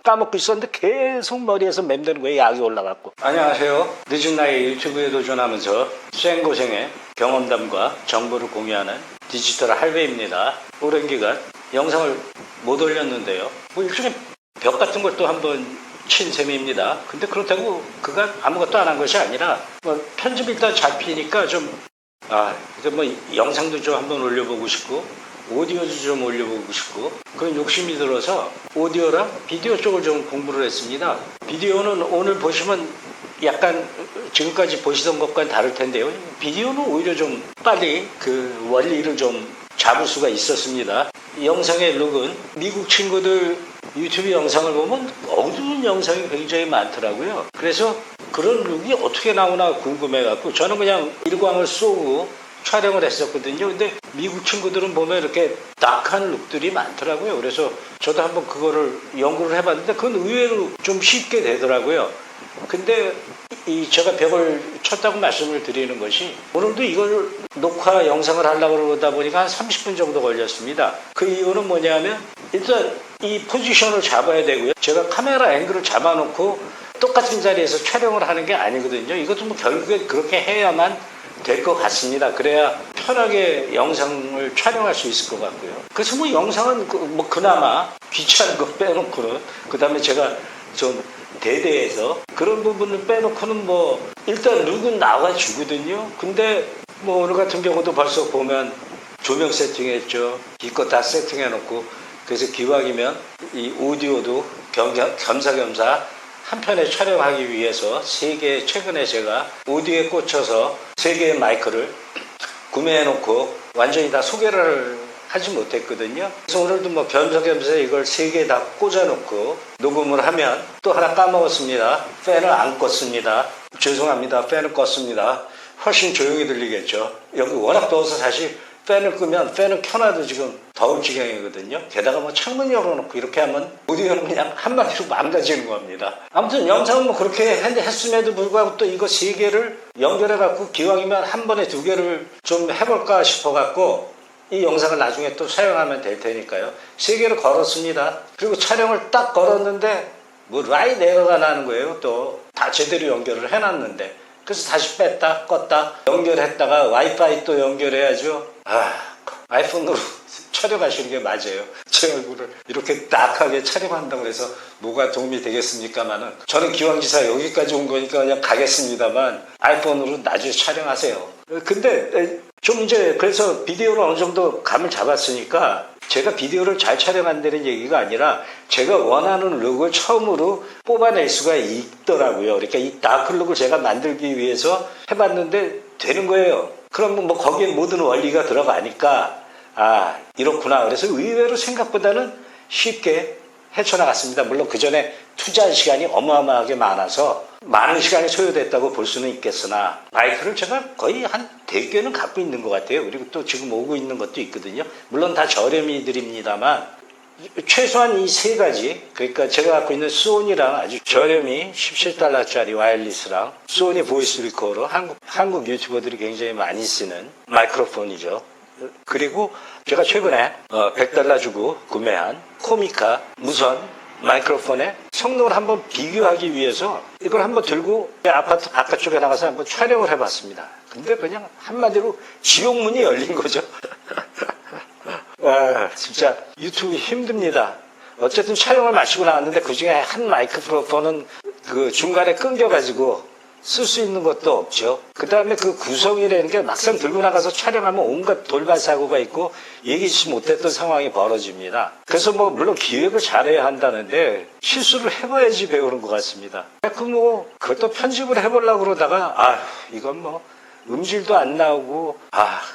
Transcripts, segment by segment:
까먹고 있었는데 계속 머리에서 맴도는 거예요. 약이 올라갔고. 안녕하세요. 늦은 나이에 유튜브에 도전하면서 쌩고생의 경험담과 정보를 공유하는 디지털 할배입니다. 오랜 기간 영상을 못 올렸는데요. 뭐 일종의 벽 같은 것도 한번 친 셈입니다. 근데 그렇다고 그간 아무것도 안 한 것이 아니라 뭐 편집이 일단 잡히니까 이제 뭐 영상도 좀 한번 올려보고 싶고 오디오도 좀 올려보고 싶고 그런 욕심이 들어서 오디오랑 비디오 쪽을 좀 공부를 했습니다. 비디오는 오늘 보시면 약간 지금까지 보시던 것과는 다를 텐데요. 비디오는 오히려 좀 빨리 그 원리를 좀 잡을 수가 있었습니다. 영상의 룩은 미국 친구들 유튜브 영상을 보면 어두운 영상이 굉장히 많더라고요. 그래서 그런 룩이 어떻게 나오나 궁금해갖고 저는 그냥 일광을 쏘고 촬영을 했었거든요. 근데 미국 친구들은 보면 이렇게 다크한 룩들이 많더라고요. 그래서 저도 한번 그거를 연구를 해봤는데 그건 의외로 좀 쉽게 되더라고요. 근데 제가 벽을 쳤다고 말씀을 드리는 것이 오늘도 이걸 녹화 영상을 하려고 그러다 보니까 한 30분 정도 걸렸습니다. 그 이유는 뭐냐면 일단 이 포지션을 잡아야 되고요. 제가 카메라 앵글을 잡아놓고 똑같은 자리에서 촬영을 하는 게 아니거든요. 이것도 뭐 결국에 그렇게 해야만 될 것 같습니다. 그래야 편하게 영상을 촬영할 수 있을 것 같고요. 그래서 뭐 영상은 뭐 그나마 귀찮은 거 빼놓고는 그 다음에 제가 좀 대대해서 그런 부분을 빼놓고는 뭐 일단 룩은 나와주거든요. 근데 뭐 오늘 같은 경우도 벌써 보면 조명 세팅했죠. 기껏 다 세팅해놓고 그래서 기왕이면 이 오디오도 겸사겸사 한 편에 촬영하기 위해서 최근에 제가 오디오에 꽂혀서 3개의 마이크를 구매해놓고 완전히 다 소개를 하지 못했거든요. 그래서 오늘도 뭐 겸사겸사 이걸 3개 다 꽂아놓고 녹음을 하면 또 하나 까먹었습니다. 팬을 안 껐습니다. 죄송합니다. 팬을 껐습니다. 훨씬 조용히 들리겠죠. 여기 워낙 더워서 사실 팬을 끄면 팬을 켜놔도 지금 더울 지경이거든요. 게다가 뭐 창문 열어놓고 이렇게 하면 오디오는 그냥 한마디로 망가지는 겁니다. 아무튼 영상은 뭐 그렇게 했음에도 불구하고 또 이거 3개를 연결해갖고 기왕이면 한 번에 2개를 좀 해볼까 싶어갖고 이 영상을 나중에 또 사용하면 될 테니까요. 3개를 걸었습니다. 그리고 촬영을 딱 걸었는데 뭐 라이 에러가 나는 거예요. 또 다 제대로 연결을 해놨는데 그래서 다시 뺐다 껐다 연결했다가 와이파이 또 연결해야죠. 아이폰으로 촬영하시는 게 맞아요. 제 얼굴을 이렇게 딱하게 촬영한다고 해서 뭐가 도움이 되겠습니까만은 저는 기왕지사 여기까지 온 거니까 그냥 가겠습니다만 아이폰으로 나중에 촬영하세요. 근데 좀 이제 그래서 비디오를 어느 정도 감을 잡았으니까 제가 비디오를 잘 촬영한다는 얘기가 아니라 제가 원하는 룩을 처음으로 뽑아낼 수가 있더라고요. 그러니까 이 다크룩을 제가 만들기 위해서 해봤는데 되는 거예요. 그럼 뭐 거기에 모든 원리가 들어가니까 이렇구나. 그래서 의외로 생각보다는 쉽게 헤쳐나갔습니다. 물론 그 전에 투자한 시간이 어마어마하게 많아서 많은 시간이 소요됐다고 볼 수는 있겠으나 마이크를 제가 거의 한 4개는 갖고 있는 것 같아요. 그리고 또 지금 오고 있는 것도 있거든요. 물론 다 저렴이들입니다만 최소한 이 3가지 그러니까 제가 갖고 있는 소니랑 아주 저렴이 $17짜리 와이어리스랑 소니 보이스 리코더 한국 유튜버들이 굉장히 많이 쓰는 마이크로폰이죠. 그리고 제가 최근에 $100 주고 구매한 코미카 무선 마이크로폰의 성능을 한번 비교하기 위해서 이걸 한번 들고 아파트 바깥쪽에 나가서 한번 촬영을 해봤습니다. 근데 그냥 한마디로 지옥문이 열린 거죠. 진짜 유튜브 힘듭니다. 어쨌든 촬영을 마치고 나왔는데 그중에 한 마이크로폰은 그 중간에 끊겨가지고 쓸 수 있는 것도 없죠. 그 다음에 그 구성이라는 게 막상 들고 나가서 촬영하면 온갖 돌발 사고가 있고 예기치 못했던 상황이 벌어집니다. 그래서 뭐 물론 기획을 잘해야 한다는데 실수를 해봐야지 배우는 것 같습니다. 그것도 편집을 해보려고 그러다가 이건 뭐 음질도 안 나오고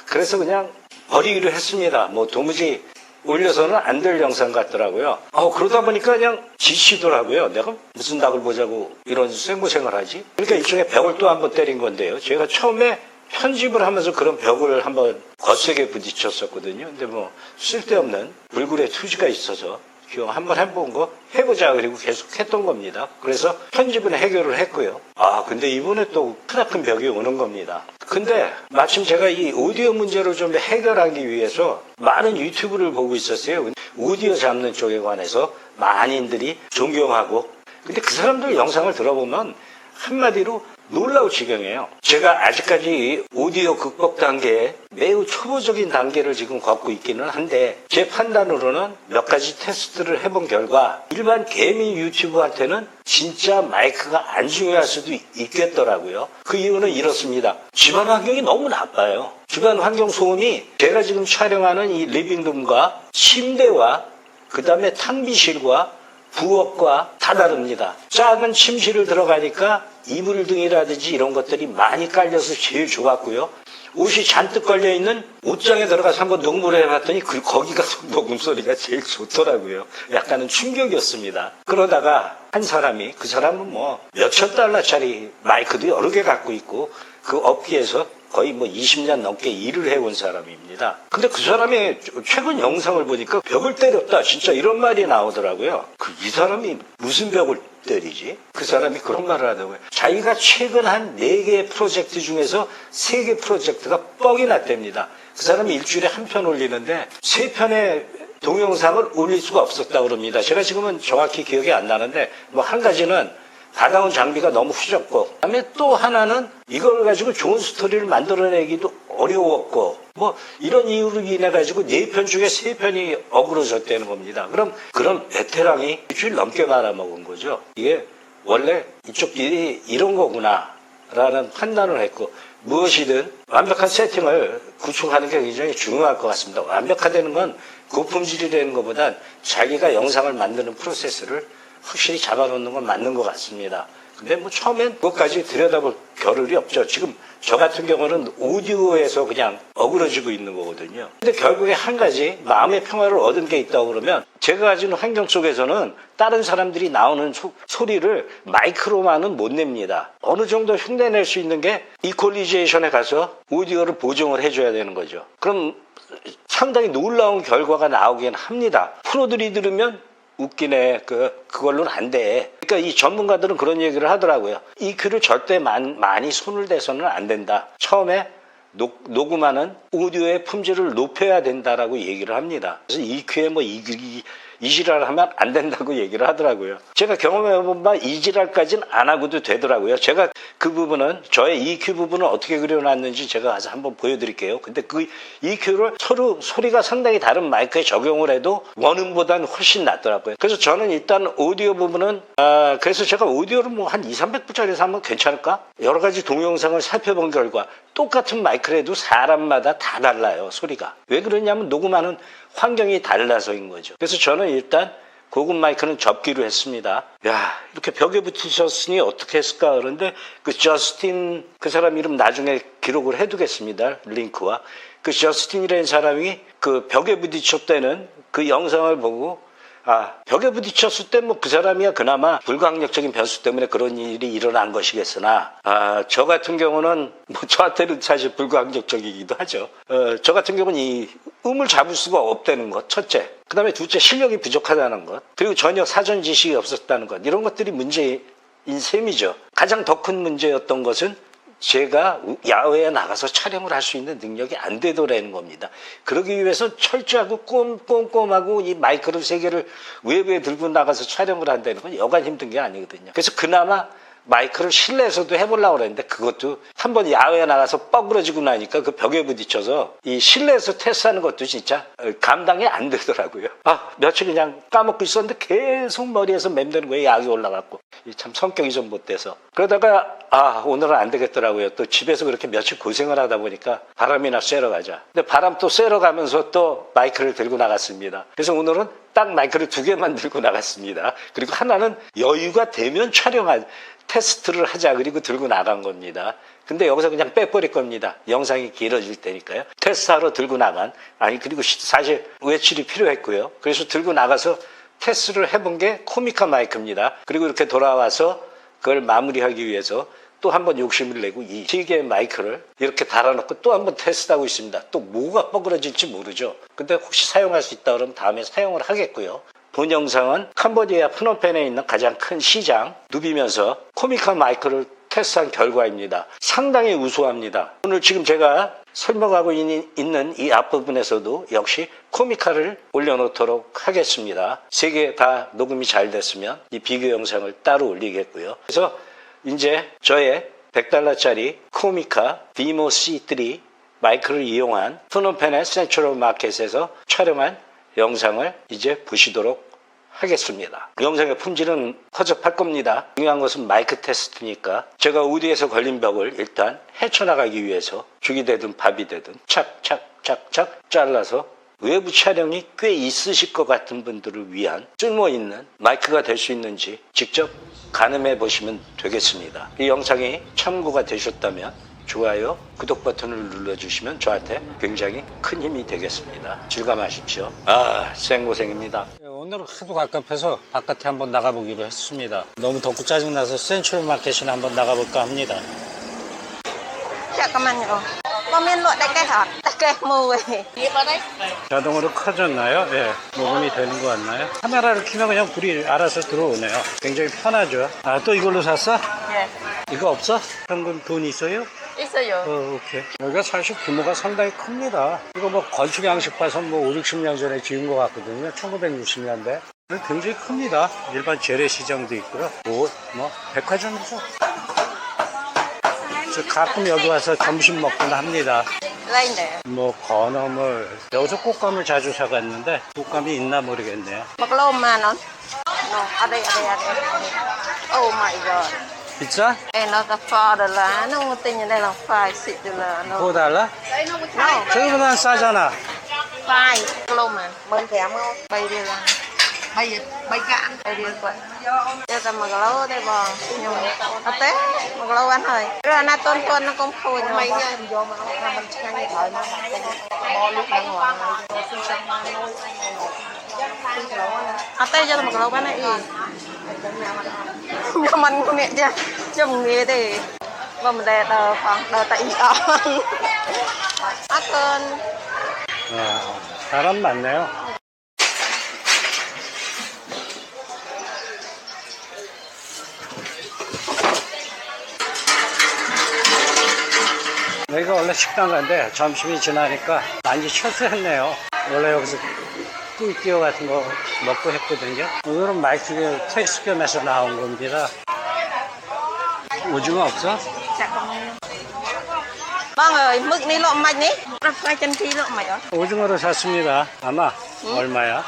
그래서 그냥 버리기로 했습니다. 뭐 도무지 올려서는 안 될 영상 같더라고요. 그러다 보니까 그냥 지치더라고요. 내가 무슨 닭을 보자고 이런 생고생을 하지? 그러니까 일종의 벽을 또 한번 때린 건데요. 제가 처음에 편집을 하면서 그런 벽을 한번 거세게 부딪혔었거든요. 근데 뭐 쓸데없는 불굴의 투지가 있어서 한번 해본 거 해보자 그리고 계속 했던 겁니다. 그래서 편집은 해결을 했고요. 근데 이번에 또 크나큰 벽이 오는 겁니다. 근데 마침 제가 이 오디오 문제를 좀 해결하기 위해서 많은 유튜브를 보고 있었어요. 오디오 잡는 쪽에 관해서 만인들이 존경하고, 근데 그 사람들 영상을 들어보면 한마디로 놀라울 지경이에요. 제가 아직까지 오디오 극복 단계에 매우 초보적인 단계를 지금 걷고 있기는 한데, 제 판단으로는 몇 가지 테스트를 해본 결과 일반 개미 유튜브한테는 진짜 마이크가 안 중요할 수도 있겠더라고요. 그 이유는 이렇습니다. 집안 환경이 너무 나빠요. 집안 환경 소음이 제가 지금 촬영하는 이 리빙룸과 침대와 그 다음에 탕비실과 부엌과 다 다릅니다. 작은 침실을 들어가니까 이불 등이라든지 이런 것들이 많이 깔려서 제일 좋았고요. 옷이 잔뜩 걸려있는 옷장에 들어가서 한번 녹음을 해봤더니 거기가 녹음 소리가 제일 좋더라고요. 약간은 충격이었습니다. 그러다가 한 사람이, 그 사람은 뭐 몇천 달러짜리 마이크도 여러 개 갖고 있고 그 업계에서 거의 뭐 20년 넘게 일을 해온 사람입니다. 근데 그 사람의 최근 영상을 보니까 벽을 때렸다, 진짜 이런 말이 나오더라고요. 이 사람이 무슨 벽을 때리지? 그 사람이 그런 말을 하더라고요. 자기가 최근 한 4개의 프로젝트 중에서 3개 프로젝트가 뻥이 났답니다. 그 사람이 일주일에 한 편 올리는데 3편의 동영상을 올릴 수가 없었다고 그럽니다. 제가 지금은 정확히 기억이 안 나는데, 뭐 한 가지는 받아온 장비가 너무 후졌고, 그다음에 또 하나는 이걸 가지고 좋은 스토리를 만들어내기도 어려웠고, 뭐 이런 이유로 인해 가지고 4편 중에 3편이 어그러졌다는 겁니다. 그럼 그런 베테랑이 일주일 넘게 말아먹은 거죠. 이게 원래 이쪽끼리 이런 거구나라는 판단을 했고, 무엇이든 완벽한 세팅을 구축하는 게 굉장히 중요할 것 같습니다. 완벽하다는 건 고품질이라는 것보단 자기가 영상을 만드는 프로세스를 확실히 잡아놓는 건 맞는 것 같습니다. 근데 뭐 처음엔 그것까지 들여다볼 겨를이 없죠. 지금 저 같은 경우는 오디오에서 그냥 어그러지고 있는 거거든요. 근데 결국에 한 가지 마음의 평화를 얻은 게 있다고 그러면, 제가 가진 환경 속에서는 다른 사람들이 나오는 소리를 마이크로만은 못 냅니다. 어느 정도 흉내낼 수 있는 게 이퀄리제이션에 가서 오디오를 보정을 해줘야 되는 거죠. 그럼 상당히 놀라운 결과가 나오긴 합니다. 프로들이 들으면 웃기네, 그걸로는 안 돼. 그러니까 이 전문가들은 그런 얘기를 하더라고요. EQ를 절대 많이 손을 대서는 안 된다. 처음에 녹음하는 오디오의 품질을 높여야 된다라고 얘기를 합니다. 그래서 EQ에 뭐 이지랄 하면 안 된다고 얘기를 하더라고요. 제가 경험해본 바 이지랄까지는 안 하고도 되더라고요. 제가 그 부분은, 저의 EQ 부분을 어떻게 그려놨는지 제가 가서 한번 보여드릴게요. 근데 그 EQ를 서로 소리가 상당히 다른 마이크에 적용을 해도 원음보다는 훨씬 낫더라고요. 그래서 저는 일단 오디오 부분은, 그래서 제가 오디오를 뭐 한 200~300불짜리 사면 괜찮을까? 여러 가지 동영상을 살펴본 결과 똑같은 마이크라도 사람마다 다 달라요, 소리가. 왜 그러냐면 녹음하는 환경이 달라서인 거죠. 그래서 저는 일단 고급 마이크는 접기로 했습니다. 야, 이렇게 벽에 붙이셨으니 어떻게 했을까? 그런데 그 저스틴, 그 사람 이름 나중에 기록을 해두겠습니다. 링크와. 그 저스틴이라는 사람이 그 벽에 부딪혔다는 그 영상을 보고, 벽에 부딪혔을 때 뭐 그 사람이야 그나마 불가항력적인 변수 때문에 그런 일이 일어난 것이겠으나, 저 같은 경우는 뭐 저한테는 사실 불가항력적이기도 하죠. 저 같은 경우는 이 음을 잡을 수가 없다는 것, 첫째. 그 다음에 둘째, 실력이 부족하다는 것. 그리고 전혀 사전 지식이 없었다는 것. 이런 것들이 문제인 셈이죠. 가장 더 큰 문제였던 것은 제가 야외에 나가서 촬영을 할 수 있는 능력이 안 되더라는 겁니다. 그러기 위해서 철저하고 꼼꼼하고 이 마이크로 3개를 외부에 들고 나가서 촬영을 한다는 건 여간 힘든 게 아니거든요. 그래서 그나마 마이크를 실내에서도 해보려고 그랬는데, 그것도 한번 야외에 나가서 뻐그러지고 나니까 그 벽에 부딪혀서 이 실내에서 테스트하는 것도 진짜 감당이 안 되더라고요. 며칠 그냥 까먹고 있었는데 계속 머리에서 맴도는 거예요. 약이 올라갔고. 참 성격이 좀 못돼서. 그러다가 오늘은 안 되겠더라고요. 또 집에서 그렇게 며칠 고생을 하다 보니까 바람이나 쐬러 가자. 근데 바람 또 쐬러 가면서 또 마이크를 들고 나갔습니다. 그래서 오늘은 딱 마이크를 2개만 들고 나갔습니다. 그리고 하나는 여유가 되면 테스트를 하자, 그리고 들고 나간 겁니다. 근데 여기서 그냥 빼버릴 겁니다. 영상이 길어질 테니까요. 테스트하러 들고 나간, 그리고 사실 외출이 필요했고요. 그래서 들고 나가서 테스트를 해본 게 코미카 마이크입니다. 그리고 이렇게 돌아와서 그걸 마무리하기 위해서 또 한 번 욕심을 내고 이 3개의 마이크를 이렇게 달아놓고 또 한 번 테스트하고 있습니다. 또 뭐가 뻐그러질지 모르죠. 근데 혹시 사용할 수 있다 그러면 다음에 사용을 하겠고요. 본 영상은 캄보디아 프놈펜에 있는 가장 큰 시장 누비면서 코미카 마이크를 테스트한 결과입니다. 상당히 우수합니다. 오늘 지금 제가 설명하고 있는 이 앞부분에서도 역시 코미카를 올려놓도록 하겠습니다. 3개 다 녹음이 잘 됐으면 이 비교 영상을 따로 올리겠고요. 그래서 이제 저의 $100짜리 코미카 비모 C3 마이크를 이용한 프놈펜의 센트럴 마켓에서 촬영한 영상을 이제 보시도록 하겠습니다. 영상의 품질은 허접할 겁니다. 중요한 것은 마이크 테스트니까 제가 오디오에서 걸린 벽을 일단 헤쳐나가기 위해서 죽이 되든 밥이 되든 착착착착 잘라서 외부 촬영이 꽤 있으실 것 같은 분들을 위한 쓸모있는 마이크가 될 수 있는지 직접 가늠해 보시면 되겠습니다. 이 영상이 참고가 되셨다면 좋아요, 구독 버튼을 눌러주시면 저한테 굉장히 큰 힘이 되겠습니다. 즐감하십시오. 생고생입니다. 오늘은 하도 갑갑해서 바깥에 한번 나가보기로 했습니다. 너무 덥고 짜증나서 센트럴 마켓이나 한번 나가볼까 합니다. 잠깐만요. 보면 자동으로 커졌나요? 네. 녹음이 되는 것 같나요? 카메라를 켜면 그냥 불이 알아서 들어오네요. 굉장히 편하죠. 또 이걸로 샀어? 네. 이거 없어? 현금 돈 있어요? 있어요. 오케이. 여기가 사실 규모가 상당히 큽니다. 이거 뭐 건축 양식 봐서 뭐 5, 60년 전에 지은 것 같거든요. 1960년대. 굉장히 큽니다. 일반 재래시장도 있고요. 옷, 뭐 백화점이죠. 저 가끔 여기 와서 점심 먹곤 합니다. 라인데. 뭐 건어물, 여기서 꽃감을 자주 사갔는데 꽃감이 있나 모르겠네요. Maklum nó Oh my god. 비싸? Nó có $4. Nó tin như đây là $5, $6. 5달러? No. 저기보다는 싸잖아. Maklum mà. Bên thèm không? Bay đi là. Bay cạn. Bay đi quậy. Cho tao mà gấu đây bò. Nhưng mà té. Mà gấu ăn thôi. Rồi nó tôn nó cũng khui. Nhưng mà vô mà mình chẳng như thời nó. Bò lúc đang ngoài. Tay cho mà gấu bán này. Nhưng mình cũng nè chứ. Chứ mình nghe thì. Và mình đè đờ khoảng đờ tại ý đó. Cơn. 사람 많네요. 여기가 원래 식당가인데 점심이 지나니까 많이 철수했네요. 원래 여기서 꿀띠어 같은 거 먹고 했거든요. 오늘은 마이크 테스트 겸해서 나온 겁니다. 오징어 없어? Bang ơi, mực này lộ mạch đấy. Đặt ra chân thi lộ mạch đó. 오징어를 샀습니다. 아마 얼마야?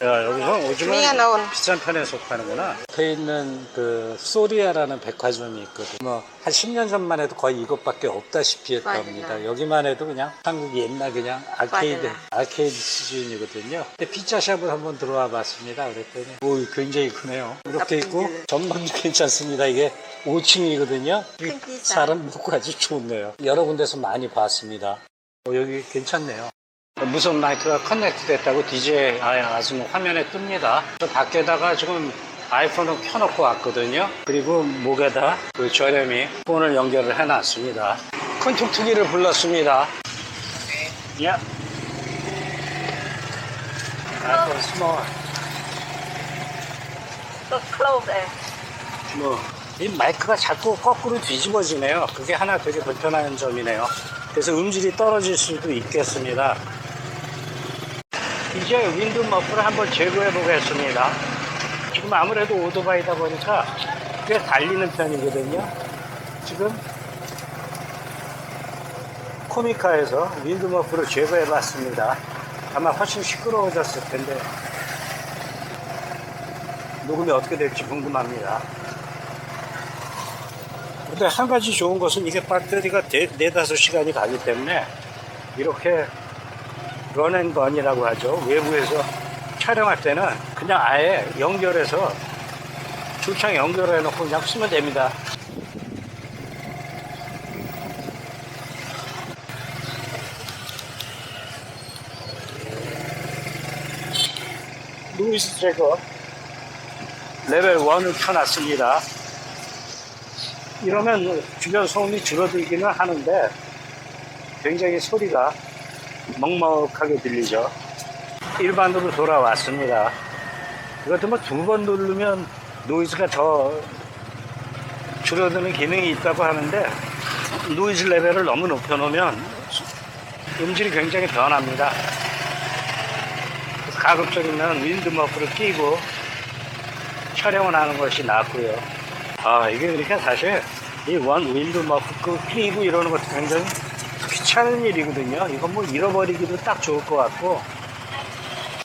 여기서 오징어 비싼 편에 속하는구나. 앞에 있는 그 소리아라는 백화점이 있거든. 뭐 한 10년 전만 해도 거의 이것밖에 없다시피 했답니다. 여기만 해도 그냥 한국 옛날 그냥 아케이드 수준이거든요. 근데 피자샵을 한번 들어와 봤습니다. 그랬더니 오 굉장히 크네요. 이렇게 있고 전망도 괜찮습니다. 이게 5층이거든요. 사람 먹고 아주 좋네요. 여러 군데서 많이 봤습니다. 여기 괜찮네요. 무선 마이크가 커넥트 됐다고 DJ 아주 화면에 뜹니다. 저 밖에다가 지금 아이폰을 켜놓고 왔거든요. 그리고 목에다 그 저렴이 폰을 연결을 해놨습니다. 큰 툭툭이를 불렀습니다. 예. 아이폰 스몰. Có clove đây. 이 마이크가 자꾸 거꾸로 뒤집어지네요. 그게 하나 되게 불편한 점이네요. 그래서 음질이 떨어질 수도 있겠습니다. 이제 윈드 머프를 한번 제거해 보겠습니다. 지금 아무래도 오토바이다 보니까 꽤 달리는 편이거든요. 지금 코미카에서 윈드 머프를 제거해 봤습니다. 아마 훨씬 시끄러워졌을 텐데 녹음이 어떻게 될지 궁금합니다. 근데 한 가지 좋은 것은 이게 배터리가 4-5시간이 가기 때문에 이렇게 런앤건이라고 하죠. 외부에서 촬영할 때는 그냥 아예 연결해서 줄창 연결해 놓고 그냥 쓰면 됩니다. 노이즈 제거 레벨 1을 켜놨습니다. 이러면 주변 소음이 줄어들기는 하는데 굉장히 소리가 먹먹하게 들리죠. 일반으로 돌아왔습니다. 이것도 뭐 2번 누르면 노이즈가 더 줄어드는 기능이 있다고 하는데 노이즈 레벨을 너무 높여놓으면 음질이 굉장히 변합니다. 그래서 가급적이면 윈드 머프를 끼고 촬영을 하는 것이 낫고요. 아, 이게 그러니까 사실 이 원 윈드 머프 끼고 이러는 것도 굉장히 귀찮은 일이거든요. 이건 뭐 잃어버리기도 딱 좋을 것 같고.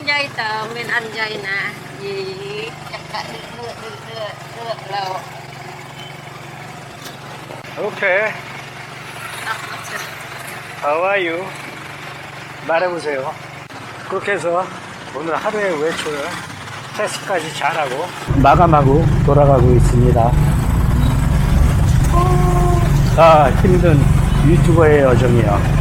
Dây tờ mình ăn dây nè. Gì chắc cả được lâu. 오케이. How are you? 말해보세요. 그렇게 해서 오늘 하루의 외출 테스트까지 잘하고 마감하고 돌아가고 있습니다. 아, 힘든 유튜버의 여정이요.